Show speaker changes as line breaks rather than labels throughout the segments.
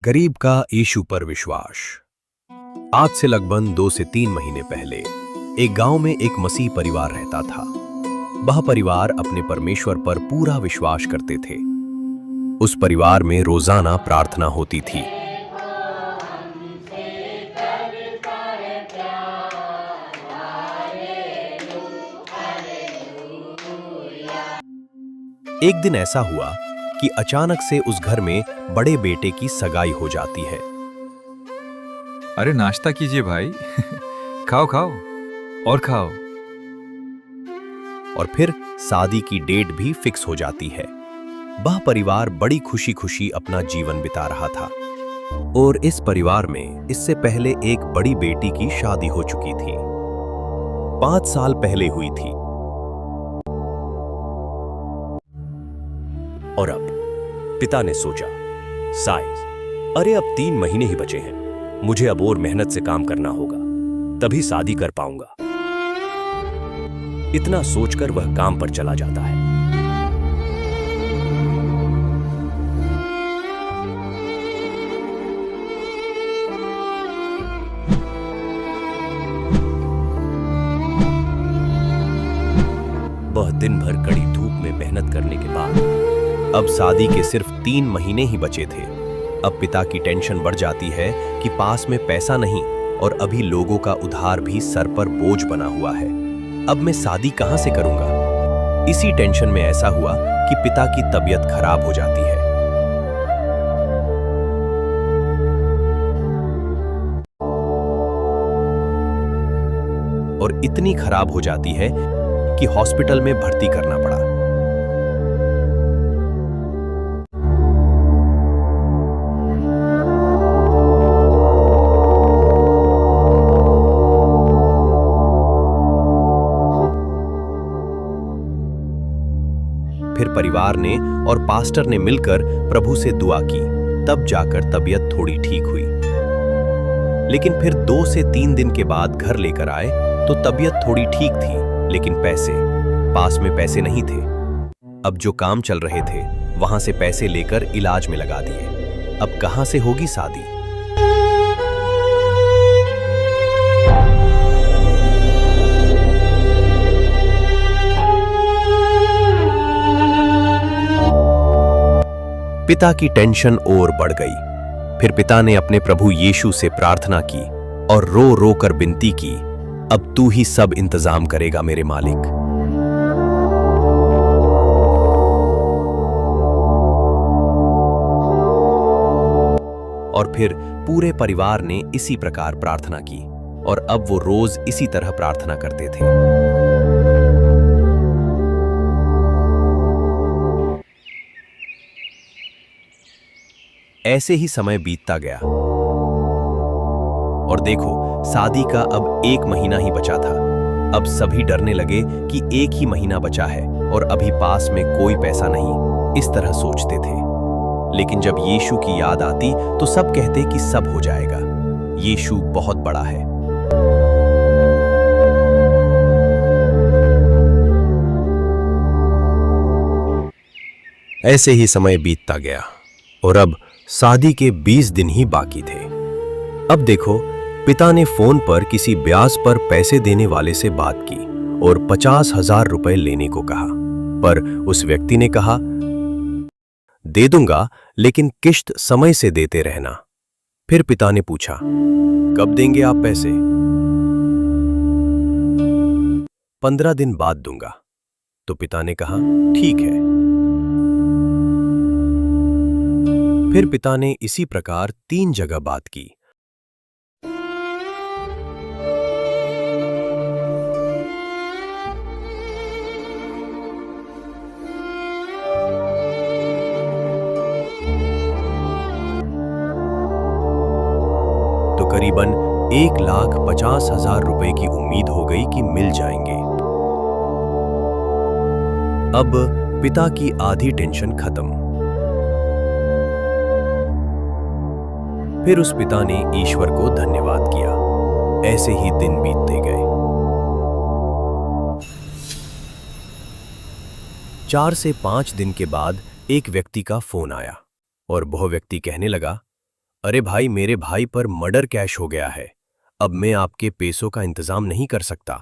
गरीब का यीशु पर विश्वास। आज से लगभग 2 से 3 महीने पहले एक गांव में एक मसीह परिवार रहता था। वह परिवार अपने परमेश्वर पर पूरा विश्वास करते थे। उस परिवार में रोजाना प्रार्थना होती थी। एक दिन ऐसा हुआ कि अचानक से उस घर में बड़े बेटे की सगाई हो जाती है।
अरे नाश्ता कीजिए भाई। खाओ खाओ और खाओ।
और फिर शादी की डेट भी फिक्स हो जाती है। वह परिवार बड़ी खुशी खुशी अपना जीवन बिता रहा था। और इस परिवार में इससे पहले एक बड़ी बेटी की शादी हो चुकी थी। 5 साल पहले हुई थी। और अब पिता ने सोचा, साइज, अरे अब 3 महीने ही बचे हैं। मुझे अब और मेहनत से काम करना होगा, तभी शादी कर पाऊंगा। इतना सोचकर वह काम पर चला जाता है। वह दिन भर कड़ी धूप में मेहनत करने के बाद अब शादी के सिर्फ 3 महीने ही बचे थे। अब पिता की टेंशन बढ़ जाती है कि पास में पैसा नहीं और अभी लोगों का उधार भी सर पर बोझ बना हुआ है। अब मैं शादी कहां से करूंगा? इसी टेंशन में ऐसा हुआ कि पिता की तबीयत खराब हो जाती है। और इतनी खराब हो जाती है कि हॉस्पिटल में भर्ती करना पड़ा। फिर परिवार ने और पास्टर ने मिलकर प्रभु से दुआ की, तब जाकर तबीयत थोड़ी ठीक हुई। लेकिन फिर 2 से 3 दिन के बाद घर लेकर आए तो तबीयत थोड़ी ठीक थी, लेकिन पास में पैसे नहीं थे। अब जो काम चल रहे थे वहां से पैसे लेकर इलाज में लगा दिए। अब कहां से होगी शादी? पिता की टेंशन और बढ़ गई। फिर पिता ने अपने प्रभु यीशु से प्रार्थना की और रो रो कर विनती की, अब तू ही सब इंतजाम करेगा मेरे मालिक। और फिर पूरे परिवार ने इसी प्रकार प्रार्थना की और अब वो रोज इसी तरह प्रार्थना करते थे। ऐसे ही समय बीतता गया और देखो, शादी का अब 1 महीना ही बचा था। अब सभी डरने लगे कि 1 ही महीना बचा है और अभी पास में कोई पैसा नहीं, इस तरह सोचते थे। लेकिन जब यीशु की याद आती तो सब कहते कि सब हो जाएगा, यीशु बहुत बड़ा है। ऐसे ही समय बीतता गया और अब शादी के 20 दिन ही बाकी थे। अब देखो, पिता ने फोन पर किसी ब्याज पर पैसे देने वाले से बात की और 50,000 रुपए लेने को कहा, पर उस व्यक्ति ने कहा, दे दूंगा लेकिन किश्त समय से देते रहना। फिर पिता ने पूछा, कब देंगे आप पैसे? 15 दिन बाद दूंगा। तो पिता ने कहा, ठीक है। फिर पिता ने इसी प्रकार 3 जगह बात की। तो करीबन 1,50,000 रुपए की उम्मीद हो गई कि मिल जाएंगे। अब पिता की आधी टेंशन खत्म। फिर उस पिता ने ईश्वर को धन्यवाद किया। ऐसे ही दिन बीतते गए। 4 से 5 दिन के बाद एक व्यक्ति का फोन आया और वह व्यक्ति कहने लगा, अरे भाई, मेरे भाई पर मर्डर कैश हो गया है। अब मैं आपके पैसों का इंतजाम नहीं कर सकता।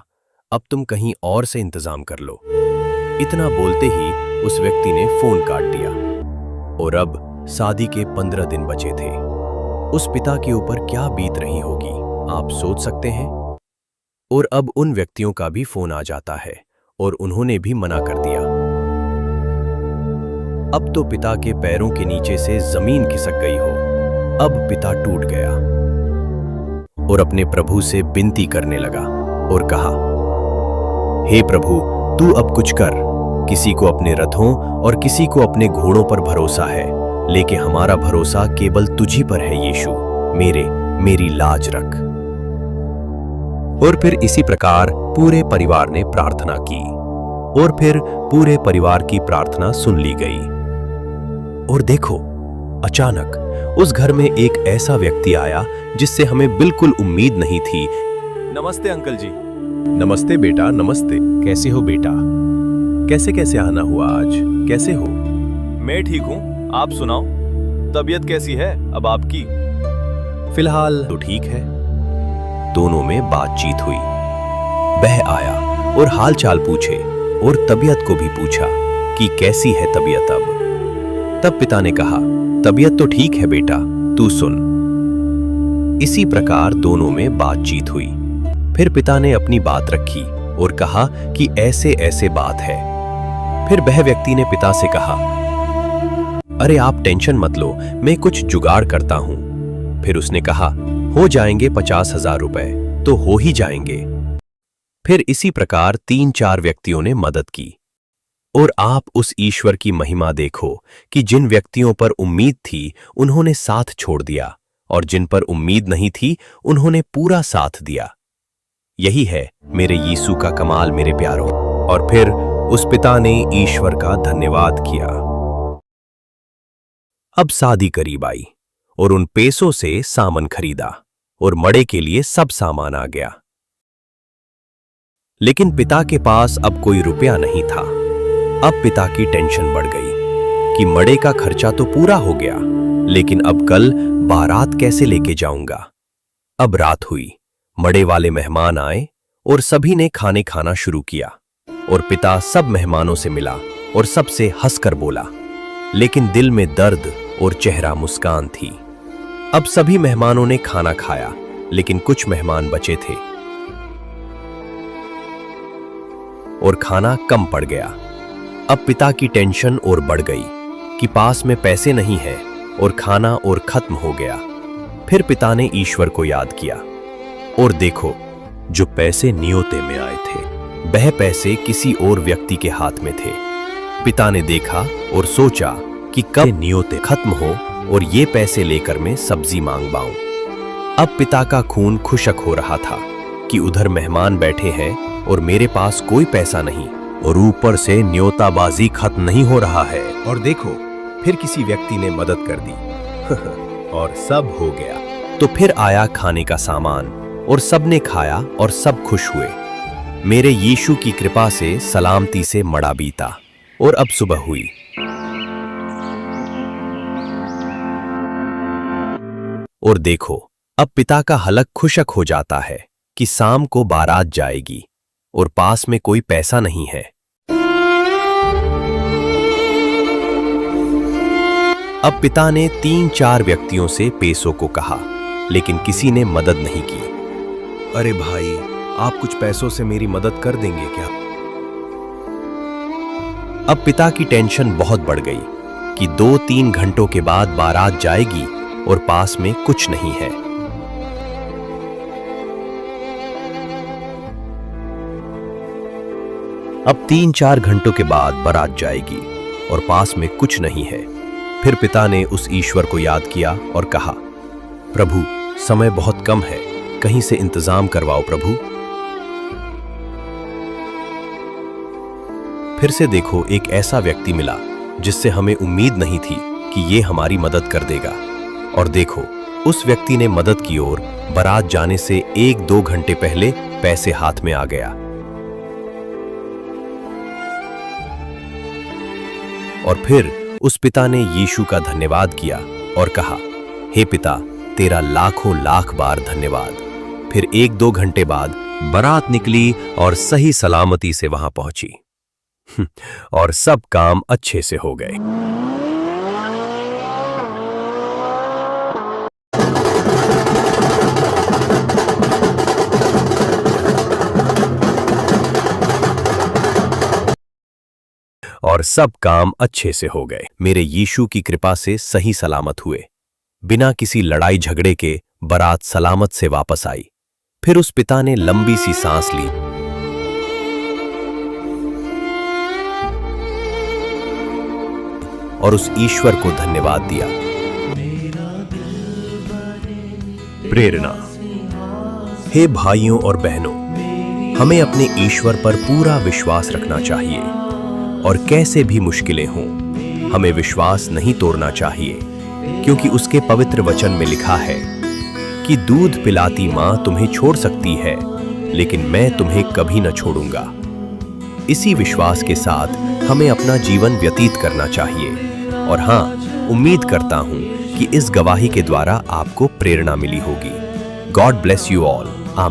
अब तुम कहीं और से इंतजाम कर लो। इतना बोलते ही उस व्यक्ति ने फोन काट दिया। और अब शादी के 15 दिन बचे थे। उस पिता के ऊपर क्या बीत रही होगी, आप सोच सकते हैं। और अब उन व्यक्तियों का भी फोन आ जाता है और उन्होंने भी मना कर दिया। अब तो पिता के पैरों के नीचे से जमीन खिसक गई हो। अब पिता टूट गया और अपने प्रभु से विनती करने लगा और कहा, हे प्रभु, तू अब कुछ कर। किसी को अपने रथों और किसी को अपने घोड़ों पर भरोसा है, लेकिन हमारा भरोसा केवल तुझी पर है यीशु। मेरी लाज रख। और फिर इसी प्रकार पूरे परिवार ने प्रार्थना की और फिर पूरे परिवार की प्रार्थना सुन ली गई। और देखो, अचानक उस घर में एक ऐसा व्यक्ति आया जिससे हमें बिल्कुल उम्मीद नहीं थी।
नमस्ते अंकल जी।
नमस्ते बेटा, नमस्ते। कैसे हो बेटा? कैसे आना हुआ आज? कैसे हो?
मैं ठीक हूँ, आप सुनाओ, तबीयत कैसी है अब आपकी?
फिलहाल तो ठीक है। दोनों में बातचीत हुई। वह आया और हालचाल पूछे और तबीयत को भी पूछा कि कैसी है तबीयत अब। तब पिता ने कहा, तबीयत तो ठीक है बेटा, तू सुन। इसी प्रकार दोनों में बातचीत हुई। फिर पिता ने अपनी बात रखी और कहा कि ऐसे ऐसे बात है। फिर वह व्यक्ति ने पिता से कहा, अरे आप टेंशन मत लो, मैं कुछ जुगाड़ करता हूं। फिर उसने कहा, हो जाएंगे 50,000 रुपए, तो हो ही जाएंगे। फिर इसी प्रकार 3-4 व्यक्तियों ने मदद की। और आप उस ईश्वर की महिमा देखो कि जिन व्यक्तियों पर उम्मीद थी उन्होंने साथ छोड़ दिया, और जिन पर उम्मीद नहीं थी उन्होंने पूरा साथ दिया। यही है मेरे यीशु का कमाल मेरे प्यारों। और फिर उस पिता ने ईश्वर का धन्यवाद किया। अब शादी करीब आई और उन पैसों से सामान खरीदा और मड़े के लिए सब सामान आ गया। लेकिन पिता के पास अब कोई रुपया नहीं था। अब पिता की टेंशन बढ़ गई कि मड़े का खर्चा तो पूरा हो गया, लेकिन अब कल बारात कैसे लेके जाऊंगा। अब रात हुई, मड़े वाले मेहमान आए और सभी ने खाने खाना शुरू किया। और पिता सब मेहमानों से मिला और सबसे हंसकर बोला, लेकिन दिल में दर्द और चेहरा मुस्कान थी। अब सभी मेहमानों ने खाना खाया, लेकिन कुछ मेहमान बचे थे और खाना कम पड़ गया। अब पिता की टेंशन और बढ़ गई कि पास में पैसे नहीं है और खाना और खत्म हो गया। फिर पिता ने ईश्वर को याद किया और देखो, जो पैसे नियोते में आए थे वह पैसे किसी और व्यक्ति के हाथ में थे। पिता ने देखा और सोचा कि कब नियोते खत्म हो और ये पैसे लेकर मैं सब्जी मांग पाऊं। अब पिता का खून खुशक हो रहा था कि उधर मेहमान बैठे हैं और मेरे पास कोई पैसा नहीं, और ऊपर से न्योताबाजी खत्म नहीं हो रहा है। और देखो, फिर किसी व्यक्ति ने मदद कर दी और सब हो गया। तो फिर आया खाने का सामान और सबने खाया और सब खुश हुए। मेरे यीशु की कृपा से सलामती से मड़ा बीता। और अब सुबह हुई और देखो, अब पिता का हलक खुशक हो जाता है कि शाम को बारात जाएगी और पास में कोई पैसा नहीं है। अब पिता ने 3-4 व्यक्तियों से पैसों को कहा, लेकिन किसी ने मदद नहीं की। अरे भाई, आप कुछ पैसों से मेरी मदद कर देंगे क्या? अब पिता की टेंशन बहुत बढ़ गई कि 2-3 घंटों के बाद बारात जाएगी और पास में कुछ नहीं है। अब 3-4 घंटों के बाद बारात जाएगी और पास में कुछ नहीं है। फिर पिता ने उस ईश्वर को याद किया और कहा, प्रभु, समय बहुत कम है, कहीं से इंतजाम करवाओ प्रभु। फिर से देखो, एक ऐसा व्यक्ति मिला जिससे हमें उम्मीद नहीं थी कि ये हमारी मदद कर देगा। और देखो, उस व्यक्ति ने मदद की और बारात जाने से 1-2 घंटे पहले पैसे हाथ में आ गया। और फिर उस पिता ने यीशु का धन्यवाद किया और कहा, हे पिता, तेरा लाखों लाख बार धन्यवाद। फिर 1-2 घंटे बाद बारात निकली और सही सलामती से वहां पहुंची। और सब काम अच्छे से हो गए। और सब काम अच्छे से हो गए। मेरे यीशु की कृपा से सही सलामत हुए। बिना किसी लड़ाई झगड़े के बारात सलामत से वापस आई। फिर उस पिता ने लंबी सी सांस ली और उस ईश्वर को धन्यवाद दिया। प्रेरणा। हे भाइयों और बहनों, हमें अपने ईश्वर पर पूरा विश्वास रखना चाहिए और कैसे भी मुश्किलें हों, हमें विश्वास नहीं तोड़ना चाहिए, क्योंकि उसके पवित्र वचन में लिखा है कि दूध पिलाती मां तुम्हें छोड़ सकती है, लेकिन मैं तुम्हें कभी न छोड़ूंगा। इसी विश्वास के साथ हमें अपना जीवन व्यतीत करना चाहिए। और हां, उम्मीद करता हूं कि इस गवाही के द्वारा आपको प्रेरणा मिली होगी। God bless you all. आमीन।